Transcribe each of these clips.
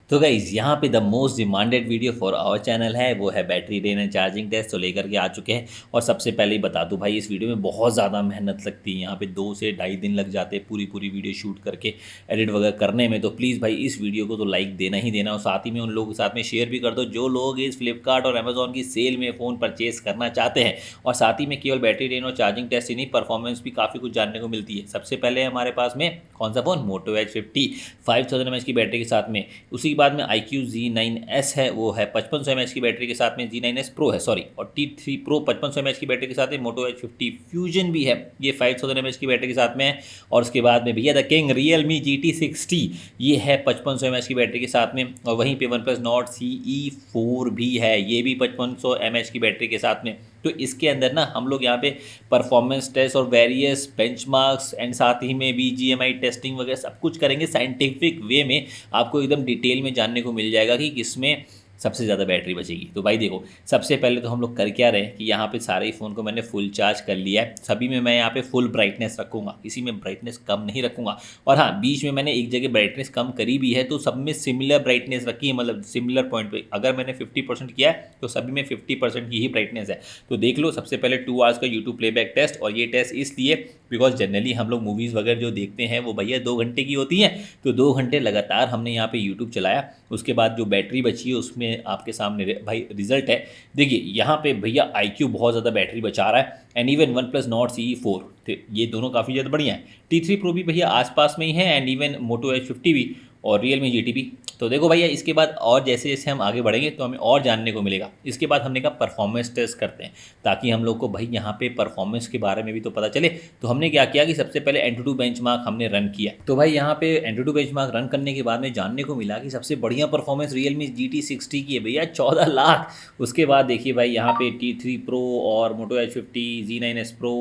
तो गाइज यहाँ पे the most demanded video for our channel है, वो है battery drain and charging test. तो लेकर के आ चुके हैं। और सबसे पहले ही बता दूँ भाई, इस वीडियो में बहुत ज़्यादा मेहनत लगती है। यहाँ पे 2 से ढाई दिन लग जाते हैं पूरी पूरी वीडियो शूट करके एडिट वगैरह करने में। तो प्लीज़ भाई इस वीडियो को तो लाइक देना ही देना, और साथ ही में उन लोगों के साथ में शेयर भी कर दो जो लोग इस फ्लिपकार्ट और अमेजोन की सेल में फ़ोन परचेज करना चाहते हैं। और साथ ही में केवल बैटरी ड्रेन और चार्जिंग टेस्ट ही नहीं, परफॉर्मेंस भी काफ़ी कुछ जानने को मिलती है। सबसे पहले हमारे पास में कौन सा फ़ोन, मोटो H50 5000 mAh की बैटरी के साथ में। उसी के बाद में iQOO Z9s है, वो है 5500 mAh की बैटरी के साथ में। Z9s Pro है सॉरी, और T3 Pro 5500 mAh की बैटरी के साथ में। मोटो H50 फ्यूजन भी है, ये 5000 mAh की बैटरी के साथ में है। और उसके बाद में भैया द किंग realme GT60, ये है 5500 mAh की बैटरी के साथ में। और वहीं पे OnePlus Nord CE4 भी है, ये भी 5500 mAh की बैटरी के साथ में। तो इसके अंदर ना हम लोग यहाँ पे परफॉर्मेंस टेस्ट और वेरियस बेंचमार्क्स एंड साथ ही में BGMI टेस्टिंग वगैरह सब कुछ करेंगे साइंटिफिक वे में। आपको एकदम डिटेल में जानने को मिल जाएगा कि किसमें सबसे ज़्यादा बैटरी बचेगी। तो भाई देखो, सबसे पहले तो हम लोग कर क्या रहे हैं कि यहाँ पे सारे ही फ़ोन को मैंने फुल चार्ज कर लिया है। सभी में मैं यहाँ पे फुल ब्राइटनेस रखूँगा, किसी में ब्राइटनेस कम नहीं रखूँगा। और हाँ, बीच में मैंने एक जगह ब्राइटनेस कम करी भी है, तो सब में सिमिलर ब्राइटनेस रखी है, मतलब सिमिलर पॉइंट पे। अगर मैंने 50% किया है तो सभी में 50% की ही ब्राइटनेस है। तो देख लो, सबसे पहले 2 आवर्स का यूट्यूब प्लेबैक टेस्ट। और ये टेस्ट इसलिए बिकॉज जनरली हम लोग मूवीज़ वगैरह जो देखते हैं वो भैया 2 घंटे की होती हैं। तो 2 घंटे लगातार हमने यहाँ पे यूट्यूब चलाया। उसके बाद जो बैटरी बची है उसमें आपके सामने भाई रिजल्ट है। देखिए यहाँ पे भैया iQOO बहुत ज़्यादा बैटरी बचा रहा है, and even OnePlus Nord CE4, तो ये दोनों काफ़ी ज़्यादा बढ़िया है। T3 Pro भी भैया आसपास में ही है, एंड इवन मोटो H50 भी, और realme GT भी। तो देखो भैया, इसके बाद और जैसे जैसे हम आगे बढ़ेंगे तो हमें और जानने को मिलेगा। इसके बाद हमने कहा परफॉर्मेंस टेस्ट करते हैं, ताकि हम लोग को भाई यहाँ पे परफॉर्मेंस के बारे में भी तो पता चले। तो हमने क्या किया कि सबसे पहले Antutu बेंचमार्क हमने रन किया। तो भाई यहाँ पे Antutu बेंचमार्क रन करने के बाद में जानने को मिला कि सबसे बढ़िया परफॉर्मेंस realme GT60 की है भैया, 14 लाख। उसके बाद देखिए भाई यहाँ पे T3 Pro और मोटो H50, Z9s Pro,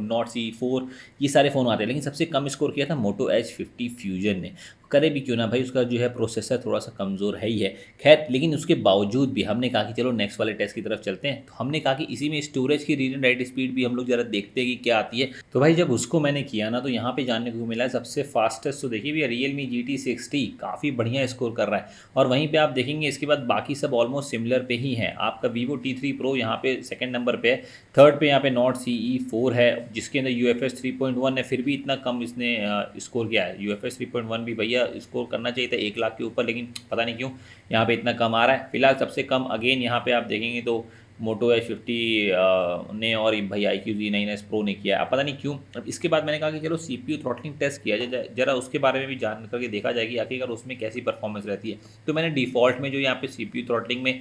Nord CE4, ये सारे फ़ोन आते हैं। लेकिन सबसे कम स्कोर किया था मोटो H50 फ्यूजन ने। करे भी क्यों ना भाई, उसका जो है प्रोसेसर थोड़ा सा कमज़ोर है ही है। खैर, लेकिन उसके बावजूद भी हमने कहा कि चलो नेक्स्ट वाले टेस्ट की तरफ चलते हैं। तो हमने कहा कि इसी में स्टोरेज की रीड एंड राइट स्पीड भी हम लोग ज़रा देखते हैं कि क्या आती है। तो भाई जब उसको मैंने किया ना, तो यहाँ पे जानने को मिला है सबसे फास्टेस्ट तो देखिए भैया realme GT60 काफ़ी बढ़िया स्कोर कर रहा है। और वहीं पर आप देखेंगे इसके बाद बाकी सब ऑलमोस्ट सिमिलर पे ही है। आपका vivo T3 Pro यहाँ पे सेकेंड नंबर पे है। थर्ड पे यहाँ पे Nord CE4 है, जिसके अंदर UFS 3.1 है, फिर भी इतना कम इसने स्कोर किया है। UFS 3.1 भी भैया स्कोर करना चाहिए था 1 लाख के ऊपर, लेकिन पता नहीं क्यों यहाँ पे इतना कम आ रहा है। फिलहाल सबसे कम अगेन यहाँ पे आप देखेंगे तो मोटो H50 ने और भाई iQOO Z9s Pro ने किया है। अब पता नहीं क्यों। अब इसके बाद मैंने कहा कि चलो CPU थ्रॉटलिंग टेस्ट किया जाए, जरा उसके बारे में भी जान करके देखा जाए कि आखिरकार उसमें कैसी परफॉर्मेंस रहती है। तो मैंने डिफ़ॉल्ट में जो यहाँ पे CPU थ्रॉटलिंग में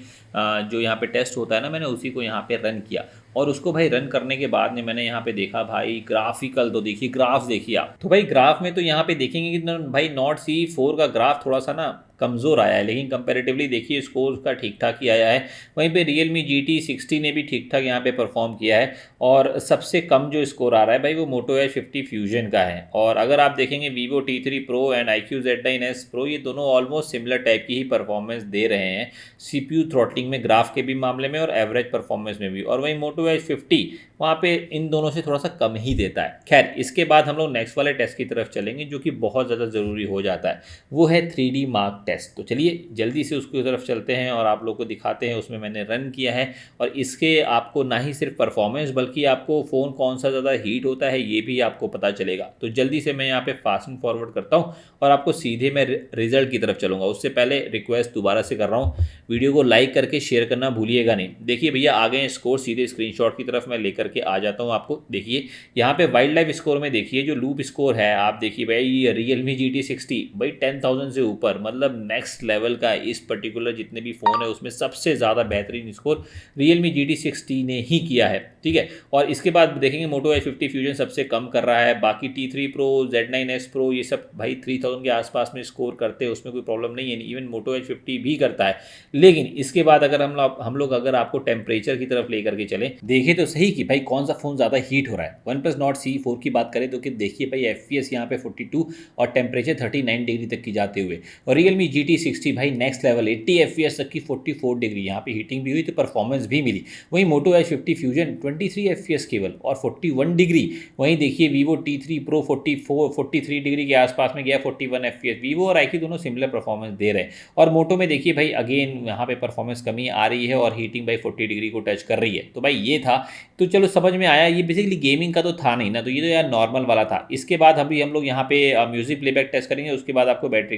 जो यहाँ पे टेस्ट होता है ना, मैंने उसी को यहाँ पे रन किया। और उसको भाई रन करने के बाद में मैंने यहाँ पे देखा भाई ग्राफिकल, तो देखिए ग्राफ देखिए आप। तो भाई ग्राफ में तो यहाँ पे देखेंगे कि भाई Nord CE4 का ग्राफ थोड़ा सा ना कमज़ोर आया है, लेकिन कंपैरेटिवली देखिए स्कोर का ठीक ठाक ही आया है। वहीं पे realme GT60 ने भी ठीक ठाक यहाँ पे परफॉर्म किया है। और सबसे कम जो स्कोर आ रहा है भाई वो मोटो H50 फ्यूजन का है। और अगर आप देखेंगे vivo T3 Pro and iQOO Z9s Pro, ये दोनों ऑलमोस्ट सिमिलर टाइप की ही परफॉर्मेंस दे रहे हैं CPU थ्रॉटलिंग में, ग्राफ के भी मामले में और एवरेज परफॉर्मेंस में भी। और वहीं मोटो H50 वहाँ पे इन दोनों से थोड़ा सा कम ही देता है। खैर, इसके बाद हम लोग नेक्स्ट वाले टेस्ट की तरफ चलेंगे, जो कि बहुत ज़्यादा ज़रूरी हो जाता है, वो है 3D मार्क टेस्ट। तो चलिए जल्दी से उसकी तरफ चलते हैं और आप लोग को दिखाते हैं। उसमें मैंने रन किया है, और इसके आपको ना ही सिर्फ परफॉर्मेंस बल्कि आपको फ़ोन कौन सा ज़्यादा हीट होता है ये भी आपको पता चलेगा। तो जल्दी से मैं यहाँ पे फास्ट एंड फॉरवर्ड करता हूँ और आपको सीधे मैं रिजल्ट की तरफ चलूँगा। उससे पहले रिक्वेस्ट दोबारा से कर रहा हूँ, वीडियो को लाइक करके शेयर करना भूलिएगा नहीं। देखिए भैया आ गए स्कोर, सीधे स्क्रीनशॉट की तरफ मैं लेकर के आ जाता हूँ आपको। देखिए यहाँ पे वाइल्ड लाइफ स्कोर में देखिए जो लूप स्कोर है, आप देखिए भाई realme GT60 भाई 10,000 से ऊपर, मतलब नेक्स्ट लेवल का। इस पर्टिकुलर जितने भी फ़ोन है उसमें सबसे ज़्यादा बेहतरीन स्कोर realme GT60 ने ही किया है, ठीक है। और इसके बाद देखेंगे मोटो H50 फ्यूजन सबसे कम कर रहा है। बाकी T3 Pro, Z9s Pro ये सब भाई 3000 के आसपास में स्कोर करते हैं, उसमें कोई प्रॉब्लम नहीं है। इवन मोटो H50 भी करता है। लेकिन इसके बाद अगर हम लोग अगर आपको टेम्परेचर की तरफ लेकर के चलें, देखें तो सही कि भाई कौन सा फ़ोन ज़्यादा हीट हो रहा है। OnePlus Nord CE4 की बात करें तो कि देखिए भाई FPS यहाँ पे 42 और टेम्परेचर 39 डिग्री तक की जाते हुए। और realme GT60 भाई नेक्स्ट लेवल 80 FPS तक की 44 डिग्री यहाँ पे हीटिंग भी हुई तो परफॉर्मेंस भी मिली। वहीं मोटो H50 फ्यूजन 23 FPS केवल और 41 डिग्री। वहीं देखिए वीवो T3 Pro 43 डिग्री के आसपास में गया 41 FPS। वीवो और iQOO दोनों सिमिलर परफॉर्मेंस दे रहे हैं। और मोटो में देखिए भाई अगेन यहाँ पे परफॉर्मेंस कमी आ रही है और हीटिंग भाई 40 डिग्री को टच कर रही है। तो भाई ये था, तो चलो समझ में आया। ये बेसिकली गेमिंग का तो था नहीं ना, तो ये तो यार नॉर्मल वाला था। इसके बाद अभी हम लोग यहाँ पे म्यूजिक प्लेबैक टेस्ट करेंगे, उसके बाद आपको बैटरी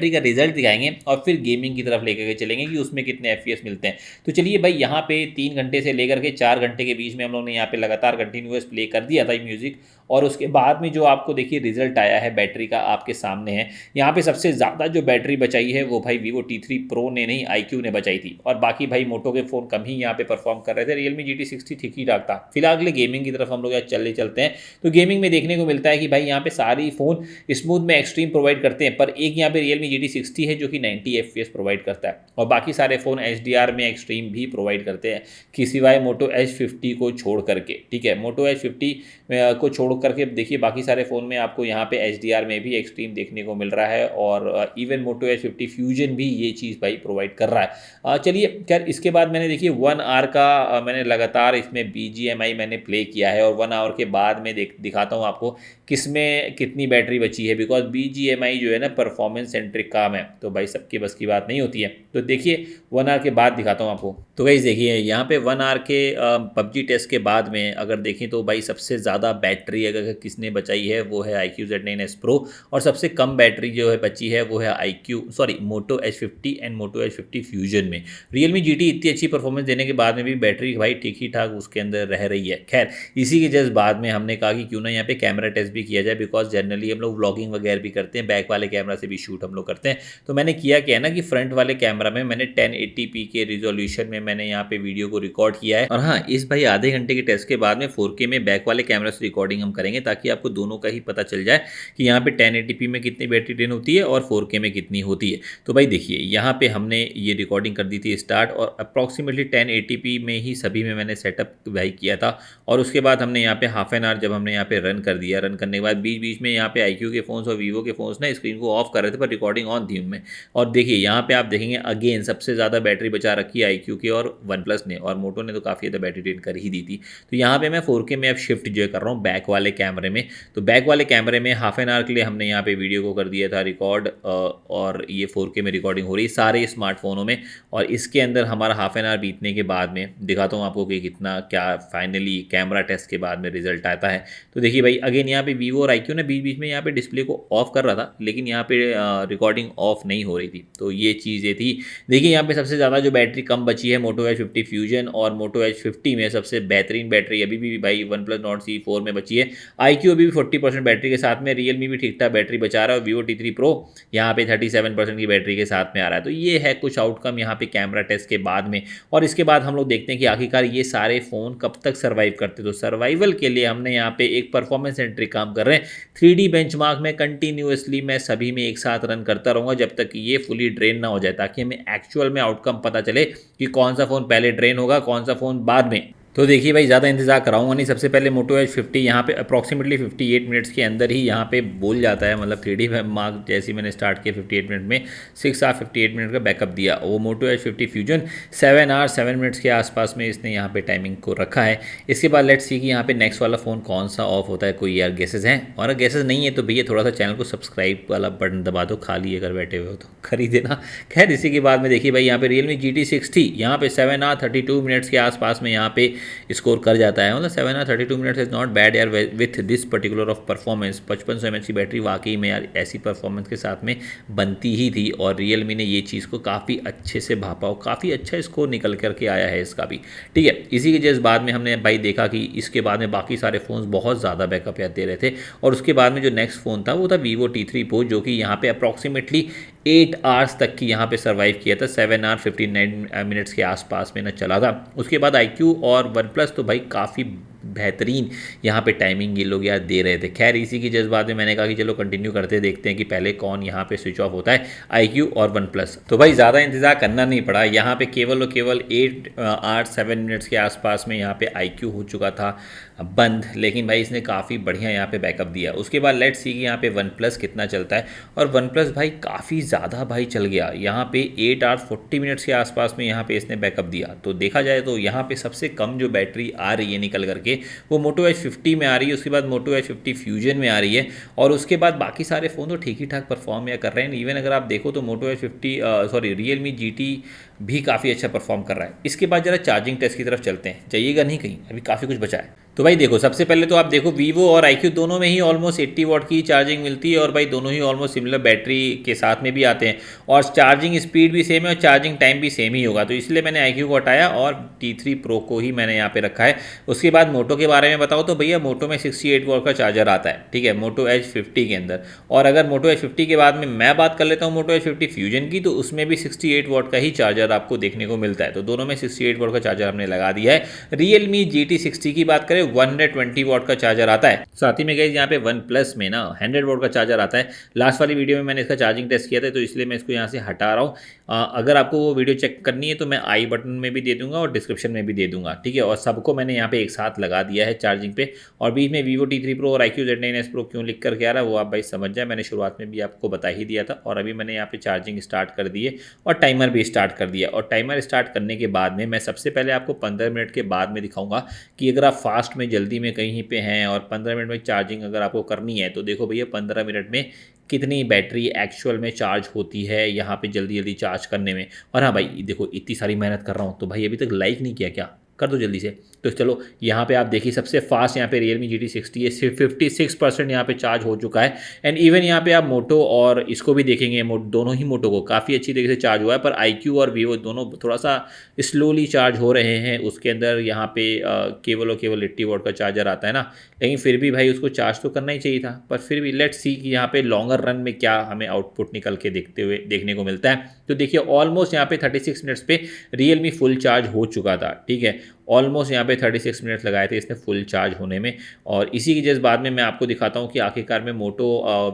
का रिजल्ट दिखाएंगे और फिर गेमिंग की तरफ लेकर के चलेंगे कि उसमें कितने एफपीएस मिलते हैं। तो चलिए भाई यहाँ पे 3 घंटे से लेकर के 4 घंटे के बीच में हम लोग ने यहाँ पे लगातार कंटिन्यूअस प्ले कर दिया था म्यूजिक, और उसके बाद में जो आपको देखिए रिजल्ट आया है बैटरी का आपके सामने है। यहाँ पे सबसे ज़्यादा जो बैटरी बचाई है वो भाई वीवो T3 Pro ने नहीं iQOO ने बचाई थी, और बाकी भाई मोटो के फ़ोन कम ही यहाँ पे परफॉर्म कर रहे थे। रियलमी GT60 ठीक ही ठाक था। फिलहाल अगले गेमिंग की तरफ हम लोग यहाँ चलते हैं। तो गेमिंग में देखने को मिलता है कि भाई यहाँ पे सारी फ़ोन स्मूथ में एक्सट्रीम प्रोवाइड करते हैं, पर एक यहाँ पे रियलमी GT60 है जो कि 90 FPS प्रोवाइड करता है, और बाकी सारे फ़ोन HDR में एक्सट्रीम भी प्रोवाइड करते हैं कि सिवाय मोटो H50 को छोड़ करके। ठीक है, मोटो H50 को छोड़ करके देखिए बाकी सारे फ़ोन में आपको यहाँ पे HDR में भी एक्सट्रीम देखने को मिल रहा है, और इवन मोटो H50 फ्यूजन भी ये चीज़ भाई प्रोवाइड कर रहा है। चलिए खैर, इसके बाद मैंने देखिए 1 आवर का मैंने लगातार इसमें BGMI मैंने प्ले किया है, और 1 आवर के बाद में दिखाता हूँ आपको किसमें कितनी बैटरी बची है, बिकॉज BGMI जो है ना परफॉर्मेंस सेंट्रिक काम है, तो भाई सबके बस की बात नहीं होती है। तो देखिए 1 आवर के बाद दिखाता हूँ आपको। तो गाइस देखिए यहाँ पे 1 आवर के PUBG टेस्ट के बाद में अगर देखें तो भाई सबसे ज़्यादा बैटरी अगर किसने बचाई है वो है iQOO Z9s Pro, और सबसे कम बैटरी जो है बची है वो है Moto H50 and Moto H50 Fusion में। रियलमी GT इतनी अच्छी परफॉर्मेंस देने के बाद में भी बैटरी भाई ठीक ही ठाक उसके अंदर रह रही है। खैर, इसी के जस्ट बाद में हमने कहा कि क्यों ना यहाँ पे कैमरा टेस्ट भी किया जाए, बिकॉज जनरली हम लोग व्लॉगिंग वगैरह भी करते हैं, बैक वाले कैमरा से भी शूट हम लोग करते हैं। तो मैंने किया क्या है ना कि फ्रंट वाले कैमरा में मैंने 1080p के रिजोल्यूशन में मैंने यहाँ पे वीडियो को रिकॉर्ड किया है, और हाँ, इस भाई आधे घंटे के टेस्ट के बाद में 4K में बैक वाले कैमरा से रिकॉर्डिंग हम करेंगे, ताकि आपको दोनों का ही पता चल जाए कि यहाँ पे 1080p में कितनी बैटरी ड्रेन होती है और 4K में कितनी होती है। तो भाई देखिए यहाँ पे हमने ये रिकॉर्डिंग कर दी थी स्टार्ट, और अप्रॉक्सीमेटली 1080p में ही सभी में मैंने सेटअप भाई किया था, और उसके बाद हमने यहाँ पे हाफ एन आवर जब हमने यहाँ पे रन कर दिया, रन करने के बाद बीच बीच में यहाँ पे iQOO के फ़ोन्स और वीवो के फ़ोन्स ना स्क्रीन को ऑफ कर रहे थे, पर रिकॉर्डिंग ऑन थी उनमें। और देखिए यहाँ पे आप देखेंगे अगेन सबसे ज़्यादा बैटरी बचा रखी है iQOO की और OnePlus ने, और मोटो ने तो काफ़ी ज़्यादा बैटरी ड्रेन कर ही दी थी। तो यहाँ पे मैं 4K में अब शिफ्ट जो कर रहा हूँ बैक वाले कैमरे में। तो बैक वाले कैमरे में हाफ एन आवर के लिए हमने यहाँ पे वीडियो को कर दिया था रिकॉर्ड, और ये 4K में रिकॉर्डिंग हो रही है सारे स्मार्टफोनों में, और इसके अंदर हमारा हाफ एन आवर बीतने के बाद में दिखाता हूँ आपको कि कितना क्या फाइनली कैमरा टेस्ट के बाद में रिजल्ट आता है। तो देखिए भाई अगेन यहाँ पे वीवो और iQOO ने बीच बीच में यहाँ पे डिस्प्ले को ऑफ कर रहा था, लेकिन यहाँ पे रिकॉर्डिंग ऑफ नहीं हो रही थी। तो ये चीज़ें थी। देखिए यहाँ पे सबसे ज़्यादा जो बैटरी कम बची है मोटो H50 फ्यूजन, और मोटो H50 में सबसे बेहतरीन बैटरी अभी भी भाई OnePlus Nord C4 में बची है। iQOO अभी भी 40% बैटरी के साथ में, रियलमी भी ठीक ठाक बैटरी बचा रहा है, और वीवो T3 Pro यहाँ पे 37% की बैटरी के साथ में आ रहा है। तो ये है कुछ आउटकम यहाँ पे कैमरा टेस्ट के बाद में, और इसके बाद हम लोग देखते हैं कि आखिरकार ये सारे फ़ोन कब तक सर्वाइव करते। तो सर्वाइवल के लिए हमने यहाँ पे एक परफॉर्मेंस सेंट्रिक काम कर रहे हैं। 3D बेंचमार्क में कंटिन्यूअसली मैं सभी में एक साथ रन करता रहूँगा जब तक ये फुली ड्रेन ना हो जाए, ताकि हमें एक्चुअल में आउटकम पता चले कि कौन सा फ़ोन पहले ड्रेन होगा, कौन सा फ़ोन बाद में। तो देखिए भाई ज़्यादा इंतजार कराऊंगा नहीं। सबसे पहले मोटो H50 यहाँ पे अप्रॉक्सीमेटली 58 मिनट्स के अंदर ही यहाँ पे बोल जाता है, मतलब 3D मार्क जैसे ही मैंने स्टार्ट किया 58 मिनट में 6 आवर 58 मिनट का बैकअप दिया। वो मोटो H50 फ्यूजन 7 आवर 7 मिनट्स के आसपास में इसने यहाँ पे टाइमिंग को रखा है। इसके बाद लेट्स सी कि यहाँ पे नेक्स्ट वाला फ़ोन कौन सा ऑफ होता है। कोई यार गेसेस हैं, और गेसेस नहीं है तो भैया थोड़ा सा चैनल को सब्सक्राइब वाला बटन दबा दो, खाली अगर बैठे हुए हो तो खरीद देना। खैर इसी के बाद में देखिए भाई यहाँ पे रियलमी GT60 यहाँ पे 7 आवर 32 मिनट्स के आसपास में यहाँ पे स्कोर कर जाता है, मतलब 7 hour 32 minutes is not bad यार with this particular of performance. 5500 mAh की बैटरी वाकई में यार ऐसी परफॉर्मेंस के साथ में बनती ही थी, और रियलमी ने ये चीज़ को काफ़ी अच्छे से भापा और काफ़ी अच्छा स्कोर निकल करके आया है इसका भी। ठीक है, इसी के जस्ट बाद में हमने भाई देखा कि इसके बाद में बाकी सारे फ़ोन्स बहुत ज़्यादा बैकअप यार दे रहे थे, और उसके बाद में जो नेक्स्ट फ़ोन था वो था वीवो T3 Pro, जो कि यहाँ पे अप्रॉक्सीमेटली 8 आवर्स तक की यहाँ पे सर्वाइव किया था। 7 आवर 59 मिनट्स के आसपास में ना चला था। उसके बाद iQOO और OnePlus तो भाई काफ़ी बेहतरीन यहाँ पे टाइमिंग ये लोग यार दे रहे थे। खैर इसी की जज्बात में मैंने कहा कि चलो कंटिन्यू करते देखते हैं कि पहले कौन यहाँ पे स्विच ऑफ होता है, iQOO और वन प्लस। तो भाई ज़्यादा इंतजार करना नहीं पड़ा, यहाँ पे केवल और केवल 8-7 मिनट्स के आसपास में यहाँ पे iQOO हो चुका था बंद, लेकिन भाई इसने काफ़ी बढ़िया यहाँ पे बैकअप दिया। उसके बाद लेट्स सी कि यहाँ पे वन प्लस कितना चलता है, और वन प्लस भाई काफ़ी ज़्यादा भाई चल गया, यहाँ पे 8 आवर्स 40 मिनट्स के आसपास में यहाँ पे इसने बैकअप दिया। तो देखा जाए तो यहाँ पे सबसे कम जो बैटरी आ रही है निकल करके वो मोटो H50 में आ रही है, उसके बाद मोटो H50 फ्यूजन में आ रही है, और उसके बाद बाकी सारे फ़ोन तो ठीक ही ठाक परफॉर्म या कर रहे हैं। इवन अगर आप देखो तो मोटो H50 सॉरी रियलमी GT भी काफ़ी अच्छा परफॉर्म कर रहा है। इसके बाद जरा चार्जिंग टेस्ट की तरफ चलते हैं, जाइएगा नहीं कहीं, अभी काफ़ी कुछ बचा है। तो भाई देखो सबसे पहले तो आप देखो vivo और iQOO दोनों में ही ऑलमोस्ट 80 वॉट की चार्जिंग मिलती है, और भाई दोनों ही ऑलमोस्ट सिमिलर बैटरी के साथ में भी आते हैं, और चार्जिंग स्पीड भी सेम है और चार्जिंग टाइम भी सेम ही होगा। तो इसलिए मैंने iQOO को हटाया और T3 Pro को ही मैंने यहाँ पे रखा है। उसके बाद मोटो के बारे में बताओ तो भैया मोटो में 68 वॉट का चार्जर आता है, ठीक है, मोटो H50 के अंदर। और अगर मोटो H50 के बाद में मैं बात कर लेता हूँ मोटो H50 फ्यूजन की, तो उसमें भी 68 वॉट का ही चार्जर आपको देखने को मिलता है। तो दोनों में 68 वॉट का चार्जर हमने लगा दिया है। रियलमी GT60 की बात करें 120 वॉट का चार्जर आता है। साथ ही में गाइस यहाँ पे वन प्लस में ना 100 वॉट का चार्जर आता है। लास्ट वाली वीडियो में मैंने इसका चार्जिंग टेस्ट किया था, तो इसलिए मैं इसको यहाँ से हटा रहा हूँ। अगर आपको वो वीडियो चेक करनी है तो मैं आई बटन में भी दे दूंगा और डिस्क्रिप्शन में भी दे दूंगा, ठीक है। और सबको मैंने यहाँ पे एक साथ लगा दिया है चार्जिंग पे। और बीच में vivo T3 Pro और iQOO Z9s Pro क्यों लिख करके आ रहा है वो आप भाई समझ जाए, मैंने शुरुआत में भी आपको बता ही दिया था। और अभी मैंने यहाँ पे चार्जिंग स्टार्ट कर दी है और टाइमर भी स्टार्ट कर दिया। और टाइमर स्टार्ट करने के बाद में मैं सबसे पहले आपको 15 मिनट के बाद में दिखाऊंगा कि अगर आप फास्ट में जल्दी में कहीं पे हैं और 15 मिनट में चार्जिंग अगर आपको करनी है, तो देखो भैया 15 मिनट में कितनी बैटरी एक्चुअल में चार्ज होती है यहाँ पे जल्दी जल्दी चार्ज करने में। और हाँ भाई देखो इतनी सारी मेहनत कर रहा हूँ, तो भाई अभी तक लाइक नहीं किया क्या, कर दो जल्दी से। तो चलो यहाँ पे आप देखिए सबसे फास्ट यहाँ पे रियलमी GT60 है, सिर्फ 56% यहाँ पे चार्ज हो चुका है। एंड इवन यहाँ पे आप मोटो और इसको भी देखेंगे, दोनों ही मोटो को काफ़ी अच्छी तरीके से चार्ज हुआ है। पर iQOO और vivo दोनों थोड़ा सा स्लोली चार्ज हो रहे हैं। उसके अंदर यहाँ पे केवल और केवल 80 वॉट का चार्जर आता है ना, लेकिन फिर भी भाई उसको चार्ज तो करना ही चाहिए था। पर फिर भी लेट्स सी कि यहाँ पे लॉन्गर रन में क्या हमें आउटपुट निकल के देखने को मिलता है। तो देखिए ऑलमोस्ट यहाँ पे 36 मिनट्स पे रियलमी फुल चार्ज हो चुका था, ठीक है। ऑलमोस्ट यहाँ पे 36 मिनट्स लगाए थे इसने फुल चार्ज होने में। और इसी की जस्ट बाद में मैं आपको दिखाता हूँ कि आखिरकार में मोटो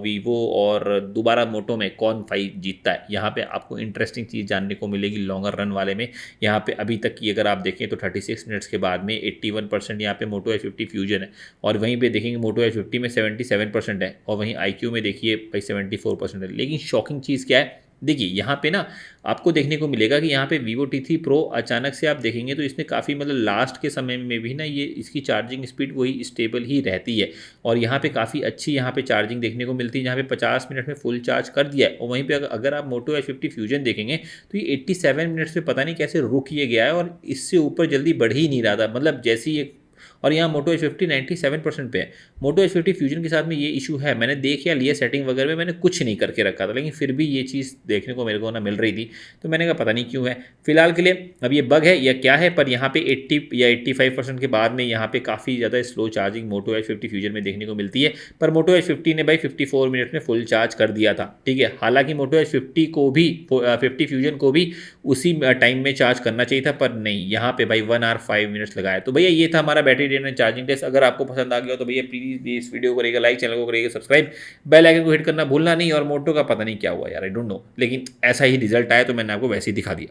vivo और दोबारा मोटो में कौन फाइट जीतता है। यहाँ पे आपको इंटरेस्टिंग चीज़ जानने को मिलेगी लॉन्गर रन वाले में। यहाँ पे अभी तक की अगर आप देखें तो 36 मिनट्स के बाद में 81% यहाँ पे मोटो H50 फ्यूजन है, और वहीं पे देखेंगे मोटो H50 में 77% है, और वहीं iQOO में देखिए भाई 74% है। लेकिन शॉकिंग चीज़ क्या है, देखिए यहाँ पे ना आपको देखने को मिलेगा कि यहाँ पे vivo T3 Pro अचानक से आप देखेंगे तो इसने काफ़ी मतलब लास्ट के समय में भी ना ये इसकी चार्जिंग स्पीड वही स्टेबल ही रहती है, और यहाँ पे काफ़ी अच्छी यहाँ पे चार्जिंग देखने को मिलती है, जहाँ पे 50 मिनट में फुल चार्ज कर दिया है। और वहीं पे अगर आप मोटो H50 फ्यूजन देखेंगे तो ये 87 मिनट्स में पता नहीं कैसे रुक ये गया है, और इससे ऊपर जल्दी बढ़ ही नहीं रहा था, मतलब जैसे ही और यहाँ मोटो H50 97% पे है। मोटो H50 फ्यूजन के साथ में ये इशू है, मैंने देख या लिया सेटिंग वगैरह में, मैंने कुछ नहीं करके रखा था, लेकिन फिर भी ये चीज़ देखने को मेरे को ना मिल रही थी। तो मैंने कहा पता नहीं क्यों है, फिलहाल के लिए अब ये बग है या क्या है। पर यहाँ पे 80 या 85% के बाद में यहाँ पे काफ़ी ज़्यादा स्लो चार्जिंग मोटो H50 फ्यूजन में देखने को मिलती है। पर मोटो H50 ने भाई 54 मिनट में फुल चार्ज कर दिया था, ठीक है। हालांकि मोटो H50 को भी 50 फ्यूजन को भी उसी टाइम में चार्ज करना चाहिए था, पर नहीं, यहाँ पे भाई 1 आवर 5 मिनट्स लगाया। तो भैया ये था हमारा battery drain and charging test. अगर आपको पसंद आ गया हो तो भैया प्लीज़ इस वीडियो को करिएगा लाइक, चैनल को करिएगा सब्सक्राइब, बेल आइकन को हिट करना भूलना नहीं। और मोटो का पता नहीं क्या हुआ यार, आई डोंट नो, लेकिन ऐसा ही रिजल्ट आया तो मैंने आपको वैसे ही दिखा दिया।